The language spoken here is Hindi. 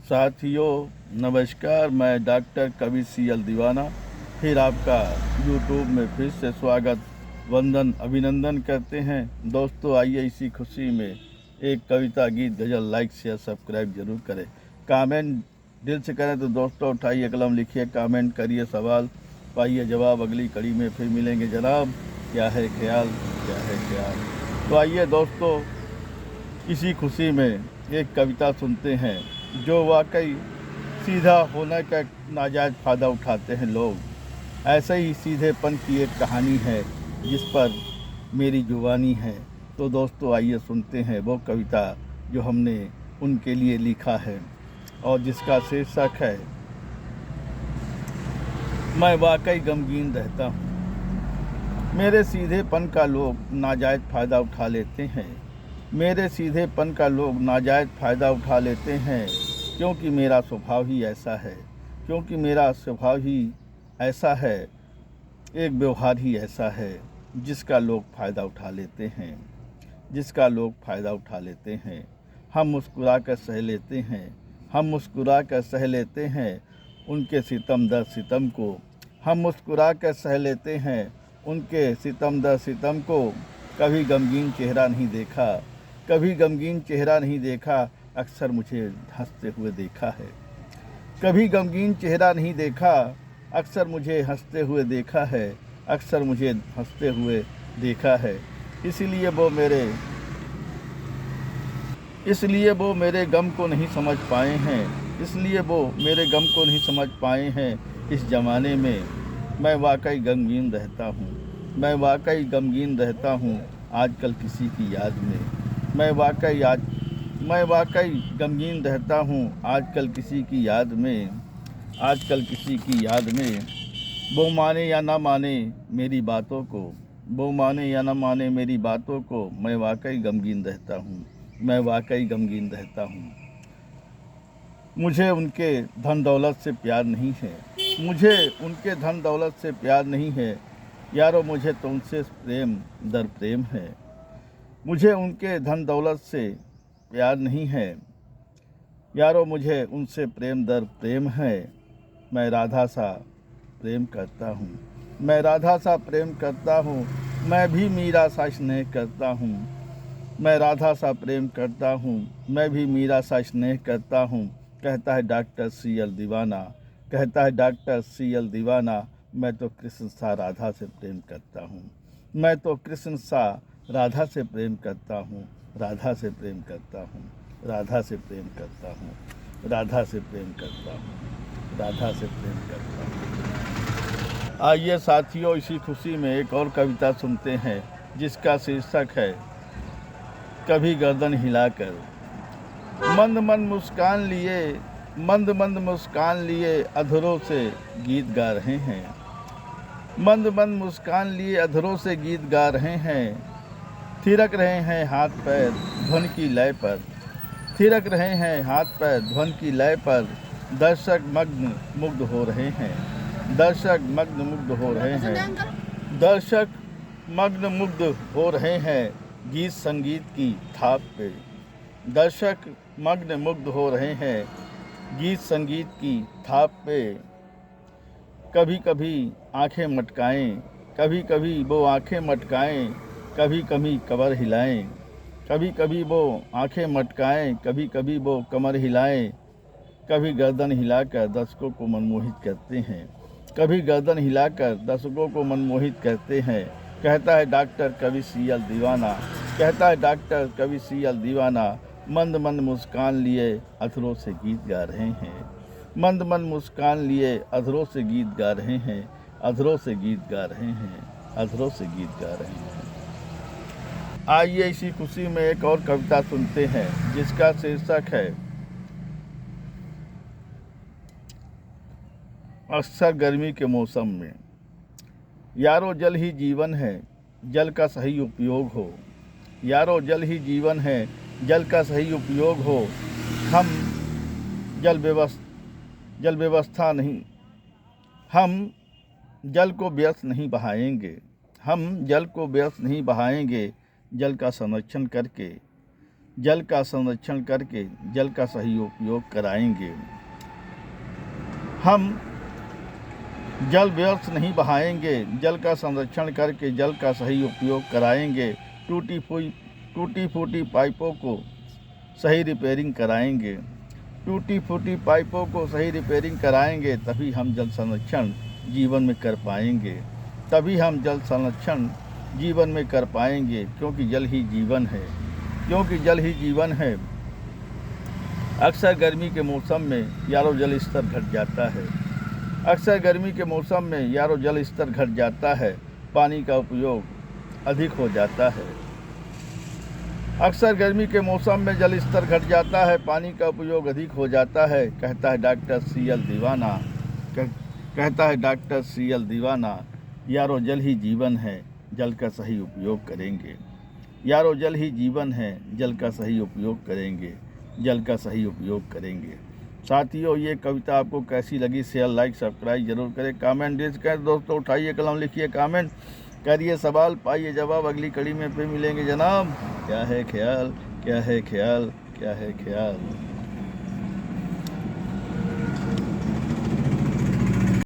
साथियों नमस्कार, मैं डॉक्टर कवि सीएल दीवाना फिर आपका यूट्यूब में फिर से स्वागत वंदन अभिनंदन करते हैं। दोस्तों आइए इसी खुशी में एक कविता गीत गज़ल लाइक शेयर सब्सक्राइब जरूर करें, कमेंट दिल से करें। तो दोस्तों उठाइए कलम, लिखिए, कमेंट करिए, सवाल पाइए जवाब। अगली कड़ी में फिर मिलेंगे जनाब। क्या है ख्याल, क्या है ख्याल। तो आइए दोस्तों इसी खुशी में एक कविता सुनते हैं जो वाकई सीधा होने का नाजायज़ फ़ायदा उठाते हैं लोग। ऐसे ही सीधेपन की एक कहानी है जिस पर मेरी जुबानी है। तो दोस्तों आइए सुनते हैं वो कविता जो हमने उनके लिए लिखा है और जिसका शीर्षक है मैं वाकई गमगीन रहता हूँ। मेरे सीधेपन का लोग नाजायज़ फ़ायदा उठा लेते हैं। मेरे सीधेपन का लोग नाजायज़ फ़ायदा उठा लेते हैं, क्योंकि मेरा स्वभाव ही ऐसा है। क्योंकि मेरा स्वभाव ही ऐसा है, एक व्यवहार ही ऐसा है जिसका लोग फ़ायदा उठा लेते हैं, जिसका लोग फ़ायदा उठा लेते हैं। हम मुस्कुरा कर सह लेते हैं, हम मुस्कुरा कर सह लेते हैं उनके सितम दर सितम को। हम मुस्कुरा कर सह लेते हैं उनके सितम दर सितम को। कभी गमगीन चेहरा नहीं देखा, कभी गमगीन चेहरा नहीं देखा, अक्सर मुझे हंसते हुए देखा है। कभी गमगीन चेहरा नहीं देखा, अक्सर मुझे हंसते हुए देखा है, अक्सर मुझे हंसते हुए देखा है। इसलिए वो मेरे गम को नहीं समझ पाए हैं, इसलिए वो मेरे गम को नहीं समझ पाए हैं। इस ज़माने में मैं वाकई गमगीन रहता हूँ, मैं वाकई गमगीन रहता हूँ आजकल किसी की याद में। मैं वाकई गमगीन रहता हूँ आजकल किसी की याद में, आजकल किसी की याद में। वो माने या ना माने मेरी बातों को, वो माने या ना माने मेरी बातों को, मैं वाकई गमगीन रहता हूँ, मैं वाकई गमगीन रहता हूँ। मुझे उनके धन दौलत से प्यार नहीं है, मुझे उनके धन दौलत से प्यार नहीं है यारो, मुझे तो उनसे प्रेम दर प्रेम है। मुझे उनके धन दौलत से प्यार नहीं है यारो, मुझे उनसे प्रेम दर प्रेम है। मैं राधा सा प्रेम करता हूँ, मैं राधा सा प्रेम करता हूँ, मैं भी मीरा सा स्नेह करता हूँ। मैं राधा सा प्रेम करता हूँ, मैं भी मीरा सा स्नेह करता हूँ। कहता है डॉक्टर सीएल दीवाना, कहता है डॉक्टर सीएल दीवाना, मैं तो कृष्ण सा राधा से प्रेम करता हूँ, मैं तो कृष्ण सा राधा से प्रेम करता हूँ, राधा से प्रेम करता हूँ, राधा से प्रेम करता हूँ, राधा से प्रेम करता हूँ, राधा से प्रेम करता हूँ। आइए साथियों इसी खुशी में एक और कविता सुनते हैं जिसका शीर्षक है कभी गर्दन हिलाकर। मंद मंद मुस्कान लिए, मंद मंद मुस्कान लिए अधरों से गीत गा रहे हैं। मंद मंद मुस्कान लिए अधरों से गीत गा रहे हैं। थिरक रहे हैं हाथ पैर ध्वन की लय पर, थिरक रहे हैं हाथ पैर ध्वन की लय पर। दर्शक मग्न मुग्ध हो रहे हैं, दर्शक मग्न मुग्ध हो रहे हैं, दर्शक मग्न मुग्ध हो रहे हैं गीत संगीत की थाप पे। दर्शक मग्न मुग्ध हो रहे हैं गीत संगीत की थाप पे। कभी कभी आंखें मटकाएं, कभी कभी वो आंखें मटकाएं, कभी कभी कमर हिलाएं। कभी कभी वो आंखें मटकाएं, कभी कभी वो कमर हिलाएं। कभी गर्दन हिलाकर दर्शकों को मनमोहित करते हैं, कभी गर्दन हिलाकर दर्शकों को मनमोहित करते हैं। कहता है डॉक्टर कवि सीएल दीवाना, कहता है डॉक्टर कवि सीएल दीवाना, मंद मंद मुस्कान लिए अधरों से गीत गा रहे हैं। मंद मंद मुस्कान लिए अधरों से गीत गा रहे हैं, अधरों से गीत गा रहे हैं, अधरों से गीत गा रहे हैं। आइए इसी खुशी में एक और कविता सुनते हैं जिसका शीर्षक है अक्सर गर्मी के मौसम में। यारो जल ही जीवन है, जल का सही उपयोग हो। यारो जल ही जीवन है, जल का सही उपयोग हो। हम जल व्यवस्था नहीं, हम जल को व्यर्थ नहीं बहाएंगे, हम जल को व्यर्थ नहीं बहाएंगे। जल का संरक्षण करके जल का संरक्षण करके जल का सही उपयोग कराएंगे। हम जल व्यर्थ नहीं बहाएंगे, जल का संरक्षण करके जल का सही उपयोग कराएंगे। टूटी फूटी पाइपों को सही रिपेयरिंग कराएंगे। टूटी फूटी पाइपों को सही रिपेयरिंग कराएंगे, तभी हम जल संरक्षण जीवन में कर पाएंगे। तभी हम जल संरक्षण जीवन में कर पाएंगे, क्योंकि जल ही जीवन है। क्योंकि जल ही जीवन है। अक्सर गर्मी के मौसम में यारों जल स्तर घट जाता है। अक्सर गर्मी के मौसम में यारों जल स्तर घट जाता है, पानी का उपयोग अधिक हो जाता है। अक्सर गर्मी के मौसम में जल स्तर घट जाता है, पानी का उपयोग अधिक हो जाता है, कहता है डॉक्टर CL दीवाना। कहता है डॉक्टर CL दीवाना। यारों जल ही जीवन है, जल का सही उपयोग करेंगे। यारों जल ही जीवन है, जल का सही उपयोग करेंगे। जल का सही उपयोग करेंगे। साथियों, ये कविता आपको कैसी लगी? शेयर, लाइक, सब्सक्राइब जरूर करें। कमेंट डिस्क करें दोस्तों, उठाइए कलम, लिखिए कमेंट, करिए सवाल, पाइए जवाब। अगली कड़ी में फिर मिलेंगे जनाब। क्या है ख्याल, क्या है ख्याल, क्या है ख्याल।